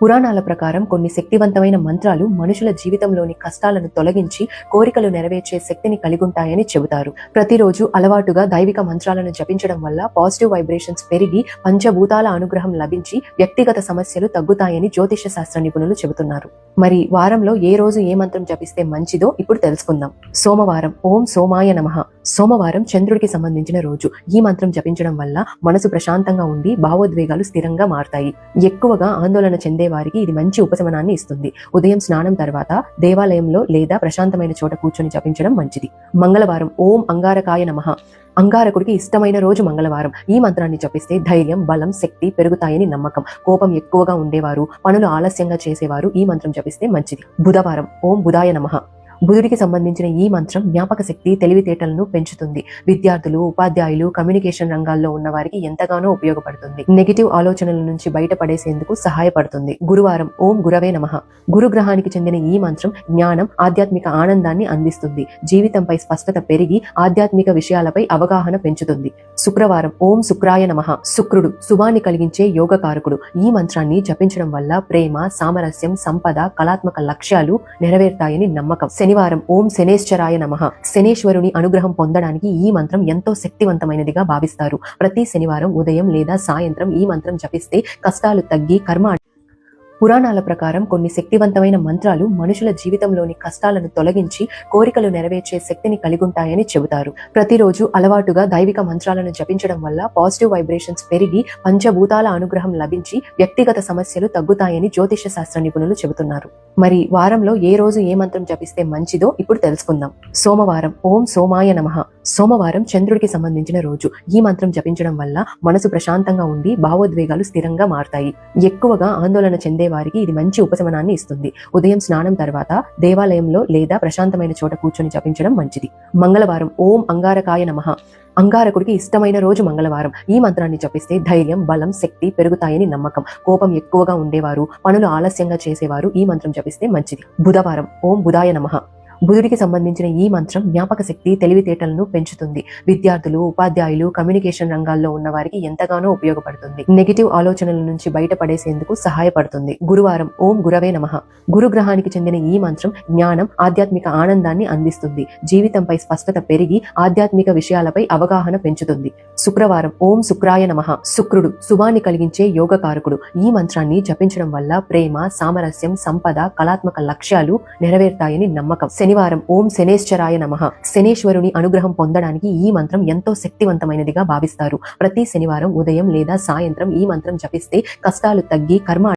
పురాణాల ప్రకారం కొన్ని శక్తివంతమైన మంత్రాలు మనుషుల జీవితంలోని కష్టాలను తొలగించి కోరికలు నెరవేర్చే శక్తిని కలిగుంటాయని చెబుతారు. ప్రతిరోజు అలవాటుగా దైవిక మంత్రాలను జపించడం వల్ల పాజిటివ్ వైబ్రేషన్స్ పెరిగి పంచభూతాల అనుగ్రహం లభించి వ్యక్తిగత సమస్యలు తగ్గుతాయని జ్యోతిష శాస్త్ర నిపుణులు చెబుతున్నారు. మరి వారంలో ఏ రోజు ఏ మంత్రం జపిస్తే మంచిదో ఇప్పుడు తెలుసుకుందాం. సోమవారం. ఓం సోమాయ నమః. సోమవారం చంద్రుడికి సంబంధించిన రోజు. ఈ మంత్రం జపించడం వల్ల మనసు ప్రశాంతంగా ఉండి భావోద్వేగాలు స్థిరంగా మారతాయి. ఎక్కువగా ఆందోళన చెందే వారికి ఇది మంచి ఉపశమనాన్ని ఇస్తుంది. ఉదయం స్నానం తర్వాత దేవాలయంలో లేదా ప్రశాంతమైన చోట కూర్చొని జపించడం మంచిది. మంగళవారం. ఓం అంగారకాయ నమః. అంగారకుడికి ఇష్టమైన రోజు మంగళవారం. ఈ మంత్రాన్ని జపిస్తే ధైర్యం, బలం, శక్తి పెరుగుతాయని నమ్మకం. కోపం ఎక్కువగా ఉండేవారు, పనులు ఆలస్యంగా చేసేవారు ఈ మంత్రం జపిస్తే మంచిది. బుధవారం. ఓం బుధాయ నమః. బుధుడికి సంబంధించిన ఈ మంత్రం జ్ఞాపక శక్తి, తెలివితేటలను పెంచుతుంది. విద్యార్థులు, ఉపాధ్యాయులు, కమ్యూనికేషన్ రంగాల్లో ఉన్న వారికి ఎంతగానో ఉపయోగపడుతుంది. నెగిటివ్ ఆలోచనల నుంచి బయటపడేసేందుకు సహాయపడుతుంది. గురువారం. ఓం గురవే నమః. గురు గ్రహానికి చెందిన ఈ మంత్రం జ్ఞానం, ఆధ్యాత్మిక ఆనందాన్ని అందిస్తుంది. జీవితంపై స్పష్టత పెరిగి ఆధ్యాత్మిక విషయాలపై అవగాహన పెంచుతుంది. శుక్రవారం. ఓం శుక్రాయ నమః. శుక్రుడు శుభాన్ని కలిగించే యోగకారకుడు. ఈ మంత్రాన్ని జపించడం వల్ల ప్రేమ, సామరస్యం, సంపద, కళాత్మక లక్ష్యాలు నెరవేరుతాయని నమ్మకం. శనివారం. ఓం శనేశ్వరాయ నమః. శనేశ్వరుని అనుగ్రహం పొందడానికి ఈ మంత్రం ఎంతో శక్తివంతమైనదిగా భావిస్తారు. ప్రతి శనివారం ఉదయం లేదా సాయంత్రం ఈ మంత్రం జపిస్తే కష్టాలు తగ్గి కర్మ. పురాణాల ప్రకారం కొన్ని శక్తివంతమైన మంత్రాలు మనుషుల జీవితంలోని కష్టాలను తొలగించి కోరికలు నెరవేర్చే శక్తిని కలిగుంటాయని చెబుతారు. ప్రతిరోజు అలవాటుగా దైవిక మంత్రాలను జపించడం వల్ల పాజిటివ్ వైబ్రేషన్స్ పెరిగి పంచభూతాల అనుగ్రహం లభించి వ్యక్తిగత సమస్యలు తగ్గుతాయని జ్యోతిష శాస్త్ర నిపుణులు చెబుతున్నారు. మరి వారంలో ఏ రోజు ఏ మంత్రం జపిస్తే మంచిదో ఇప్పుడు తెలుసుకుందాం. సోమవారం. ఓం సోమాయ నమః. సోమవారం చంద్రుడికి సంబంధించిన రోజు. ఈ మంత్రం జపించడం వల్ల మనసు ప్రశాంతంగా ఉండి భావోద్వేగాలు స్థిరంగా మారతాయి. ఎక్కువగా ఆందోళన చెందే వారికి ఇది మంచి ఉపశమనాన్ని ఇస్తుంది. ఉదయం స్నానం తర్వాత దేవాలయంలో లేదా ప్రశాంతమైన చోట కూర్చొని జపించడం మంచిది. మంగళవారం. ఓం అంగారకాయ నమః. అంగారకుడికి ఇష్టమైన రోజు మంగళవారం. ఈ మంత్రాన్ని జపిస్తే ధైర్యం, బలం, శక్తి పెరుగుతాయని నమ్మకం. కోపం ఎక్కువగా ఉండేవారు, పనులు ఆలస్యంగా చేసేవారు ఈ మంత్రం జపిస్తే మంచిది. బుధవారం. ఓం బుధాయ నమః. బుధుడికి సంబంధించిన ఈ మంత్రం జ్ఞాపక శక్తి, తెలివితేటలను పెంచుతుంది. విద్యార్థులు, ఉపాధ్యాయులు, కమ్యూనికేషన్ రంగాల్లో ఉన్న వారికి ఎంతగానో ఉపయోగపడుతుంది. నెగిటివ్ ఆలోచనల నుంచి బయటపడేసేందుకు సహాయపడుతుంది. గురువారం. ఓం గురవే నమః. గురు గ్రహానికి చెందిన ఈ మంత్రం జ్ఞానం, ఆధ్యాత్మిక ఆనందాన్ని అందిస్తుంది. జీవితంపై స్పష్టత పెరిగి ఆధ్యాత్మిక విషయాలపై అవగాహన పెంచుతుంది. శుక్రవారం. ఓం శుక్రాయ నమః. శుక్రుడు శుభాన్ని కలిగించే యోగకారకుడు. ఈ మంత్రాన్ని జపించడం వల్ల ప్రేమ, సామరస్యం, సంపద, కళాత్మక లక్ష్యాలు నెరవేరుతాయని నమ్మకం. శనివారం. ఓం శనేశ్వరాయ నమః. శనేశ్వరుని అనుగ్రహం పొందడానికి ఈ మంత్రం ఎంతో శక్తివంతమైనదిగా భావిస్తారు. ప్రతి శనివారం ఉదయం లేదా సాయంత్రం ఈ మంత్రం జపిస్తే కష్టాలు తగ్గి కర్మ